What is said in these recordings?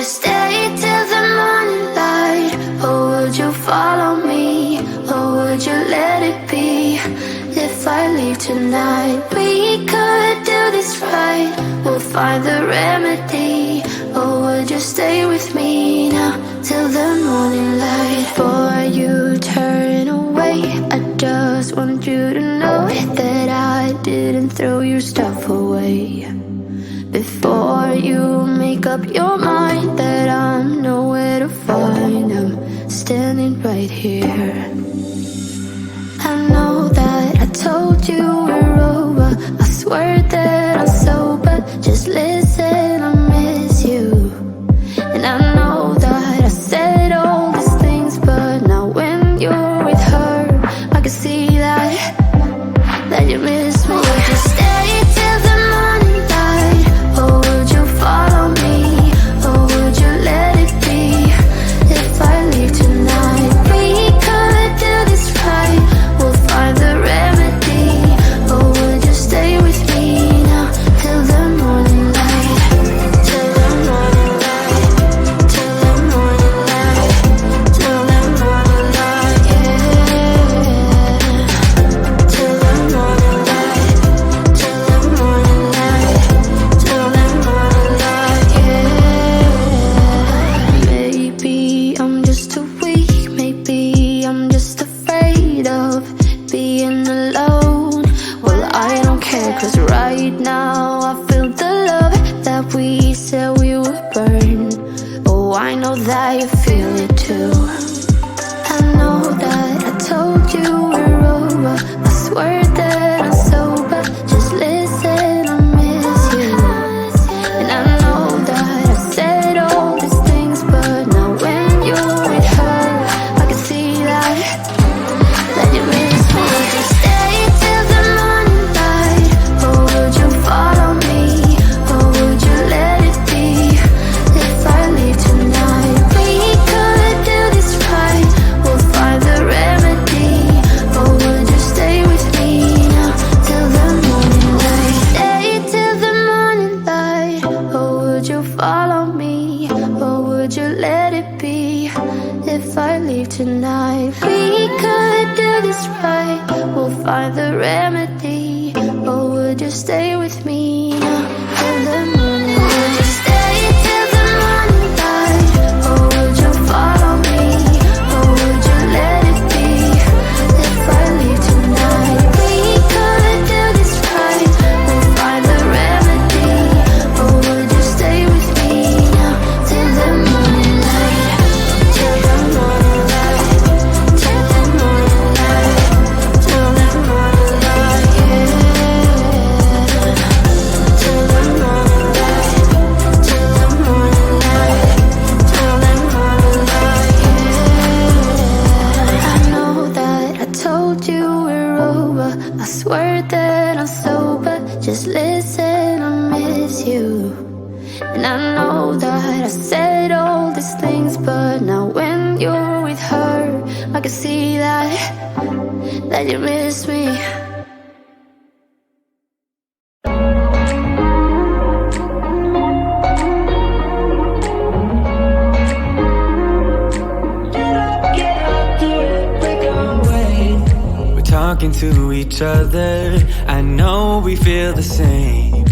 stay till the morning light? Or would you follow me? Or would you let it be? If I leave tonight, we could do this right. We'll find the remedy. Or would you stay with me now till the morning light? Before you turn away, I just want you to know that I didn't throw your stuff away. Before you make up your mind that I'm nowhere to find, I'm standing right here. I know that I told you we're over. I swear that I'm sober. Just listen, I miss you. And I know that I said all these things, but now when you're with her, I can see that you miss me. Would you stay till the morning light? Or would you follow me? Or would you let it be? If I leave tonight, we could do this right. We'll find the remedy. Or would you stay with me now till the morning light? Till the morning light. Till the morning light. Till the morning light, yeah. Till the morning light. Till the morning light. Till the morning light, yeah. Maybe I'm just too weak. Maybe I'm just afraid of being alone. Well, I don't care, 'cause right now I feel the love that we said we would burn. Oh, I know that you feel it too. I know that I told you we're over. I swear that I'm sober. Just listen, I miss you. And I know that I said all these things, but now when you're with her, I can see that you miss me. Would you stay till the morning light? Or would you follow me? Or would you let it be? If I leave tonight, we could do this right. We'll find the remedy. Or would you stay with me now till the morning light? Stay till the morning light. Or would you follow me? Or would you let it be? If I leave tonight, we could do this right. We'll find the remedy. Or would you stay with me now till the morning light? Would you stay till the morning light? Or would you follow me? Or would you let it be? If I leave tonight, we could do this right. We'll find the remedy. Or would you stay with me now till the morning light? Till the morning light. Till the morning light. Till the morning light, yeah. Till the morning light. Till the morning light. Till the morning light, yeah. I know that I told you we're over. I swear that I'm sober. Just listen, I miss you. And I know that I said all these things, but now when you're with her, I can see that you miss me. We're talking to each other. I know we feel the same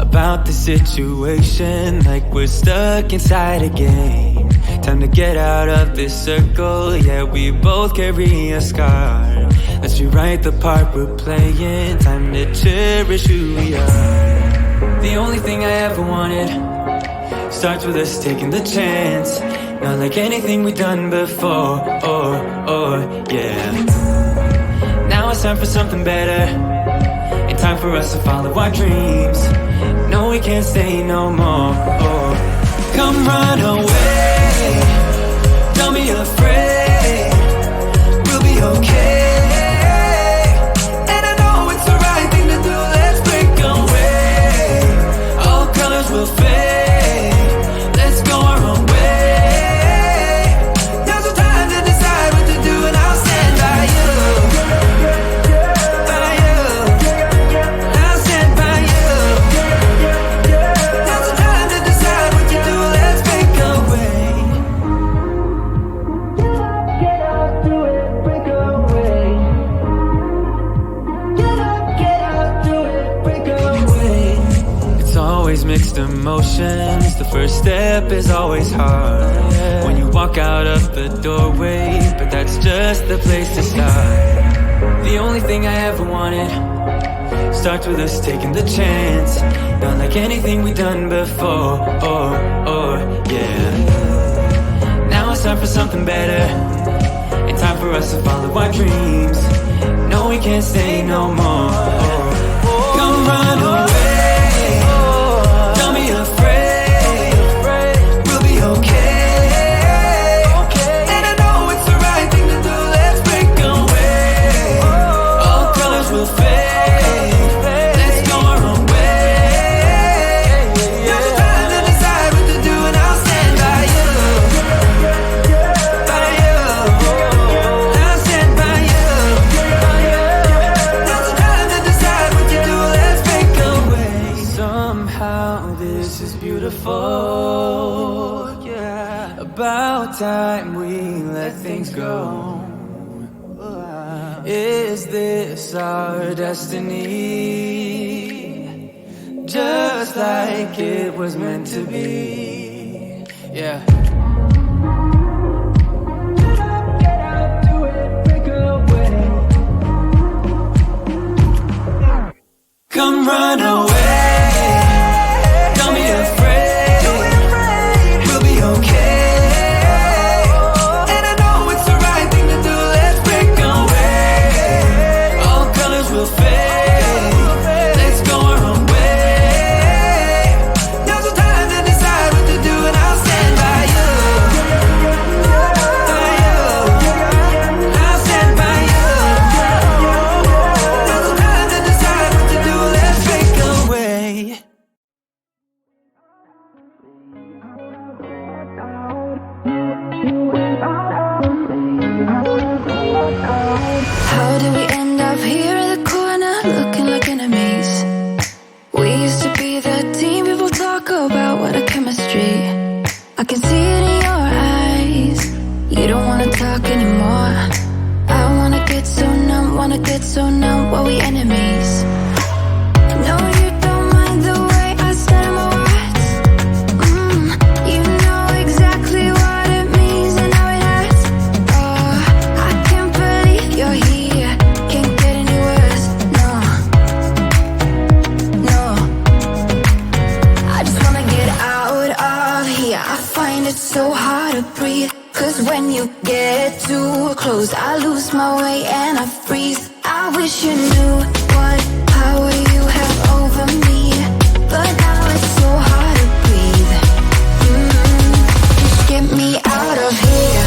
about the situation, like we're stuck inside a game. Time to get out of this circle. Yeah, we both carry a scar. Let's rewrite the part we're playing. Time to cherish who we are. The only thing I ever wanted starts with us taking the chance. Not like anything we've done before. Yeah. Now it's time for something better. And time for us to follow our dreams. No, we can't stay no more. Come run away. Don't be afraid. We'll be okay. And I know it's the right thing to do. Let's break away. All colors will fade. Let's go our own way. Now's the time to decide what to do, and I'll stand by you. By you. I'll stand by you. Now's the time to decide what to do. Let's break away. step is always hard when you walk out of the doorway, but that's just the place to start. The only thing I ever wanted starts with us taking the chance, not like anything we've done before. Yeah. Now it's time for something better, and time for us to follow our dreams. No, we can't stay no more. Come run away, don't be afraid, we'll be okay. And I know it's the right thing to do, let's break away. All colors will fade, let's go our own way. Now's the time to decide what to do, and I'll stand by you. By you, I'll stand by you. Now's the time to decide what to do, let's break away. Somehow this is beautiful, yeah. About time we let things go. Is this our destiny? Just like it was meant to be, yeah. Get out, do it, break away. Come run away, don't be afraid, we'll be okay. And I know it's the right thing to do, let's break away. All colors will fade, let's go our own way. Now's the time to decide what to do, and I'll stand by you. By you, I'll stand by you. Now's the time to decide what to do, let's break away. How did we end up here in the corner, looking like enemies? We used to be the team people talk about, what a chemistry. I can see it in your eyes, you don't wanna talk anymore. I wanna get so numb, while we enemies. No, you don't mind the way I stutter my words. You know exactly what it means and how it hurts. Oh, I can't believe you're here, can't get any worse. No, no, I just wanna get out of here. I find it so hard to breathe, 'cause when you get too close, I lose my way and I freeze. I wish you knew what power you have over me, but now it's so hard to breathe. Just get me out of here.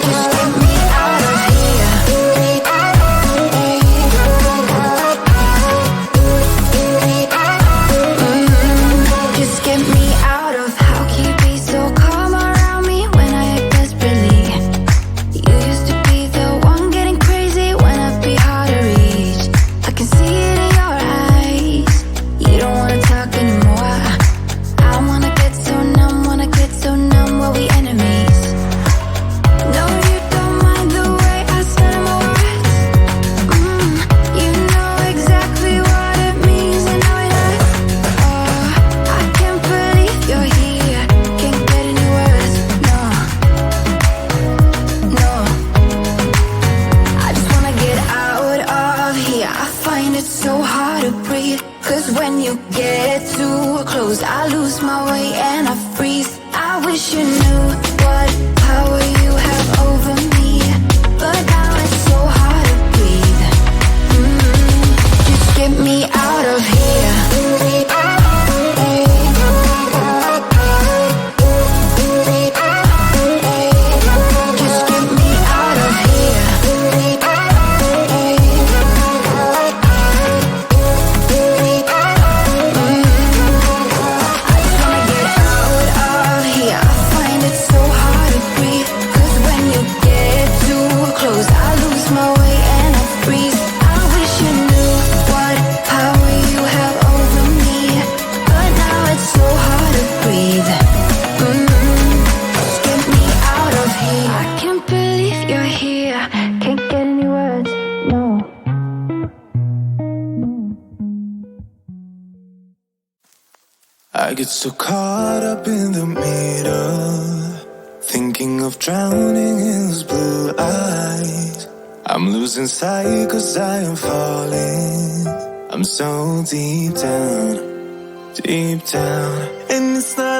Just get me out of here. Just get me out of. How can you be so calm around me when I act desperately? You used to be the one getting crazy when I'd be hard to reach. I can see it in your eyes, you don't wanna talk anymore. I wanna get so numb, while we enemies. No, you don't mind the way I stutter my words. You know exactly what it means and how it hurts. Oh, I can't believe you're here, can't get any worse. No, no, I just wanna get out of here. I find it so hard to breathe, 'cause when you get too close, I lose my way and I freeze. I wish you knew what power you have over me, but now it's so hard to breathe. Just get me out of here. Just get me out of here. I just wanna get out of here. I find it so hard to breathe, 'cause when you get too close, I lose my way and I freeze. I wish you knew what power you have I get so caught up in the middle, thinking of drowning in those blue eyes. I'm losing sight 'cause I am falling. I'm so deep down, and it's not